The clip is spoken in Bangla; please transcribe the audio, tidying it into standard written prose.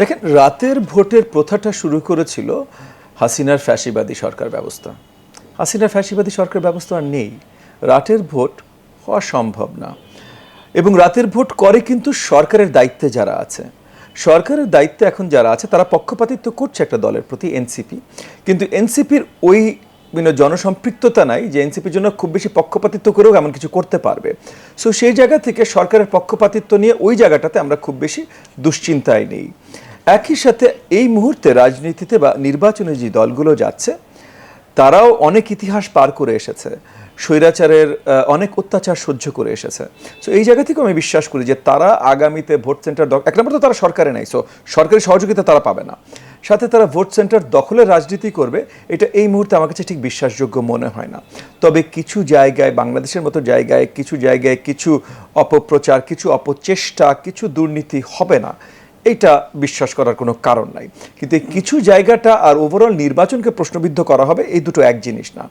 দেখেন, রাতের ভোটের প্রথাটা শুরু করেছিল হাসিনার ফ্যাসিবাদী সরকার ব্যবস্থা। হাসিনার ফ্যাসিবাদী সরকার ব্যবস্থা আর নেই। রাতের ভোট হওয়া সম্ভব না। এবং রাতের ভোট করে কিন্তু সরকারের দায়িত্বে যারা আছে। সরকারের দায়িত্বে এখন যারা আছে তারা পক্ষপাতিত্ব করছে একটা দলের প্রতি, এনসিপি। কিন্তু এনসিপির ওই জনসম্পৃক্ততা নাই যে এনসিপির জন্য খুব বেশি পক্ষপাতিত্ব করেও এমন কিছু করতে পারবে। সো সেই জায়গা থেকে সরকারের পক্ষপাতিত্ব নিয়ে ওই জায়গাটাতে আমরা খুব বেশি দুশ্চিন্তায় নেই। একই সাথে এই মুহূর্তে রাজনীতিতে বা নির্বাচনে যে দলগুলো যাচ্ছে তারাও অনেক ইতিহাস পার করে এসেছে, স্বৈরাচারের অনেক অত্যাচার সহ্য করে এসেছে। সো এই জায়গা থেকে আমি বিশ্বাস করি যে তারা আগামীতে ভোট সেন্টার এক নম্বর তো তারা সরকারে নাই, সো সরকারি সহযোগিতা তারা পাবে না, সাথে তারা ভোট সেন্টার দখলের রাজনীতি করবে, এটা এই মুহূর্তে আমার কাছে ঠিক বিশ্বাসযোগ্য মনে হয় না। তবে কিছু জায়গায়, বাংলাদেশের মতো জায়গায় কিছু অপপ্রচার, কিছু অপচেষ্টা, কিছু দুর্নীতি হবে না, এটা বিশ্বাস করার কোনো কারণ নাই। কিন্তু এই কিছু জায়গাটা আর ওভারঅল নির্বাচনকে প্রশ্নবিদ্ধ করা হবে, এই দুটো এক জিনিস না।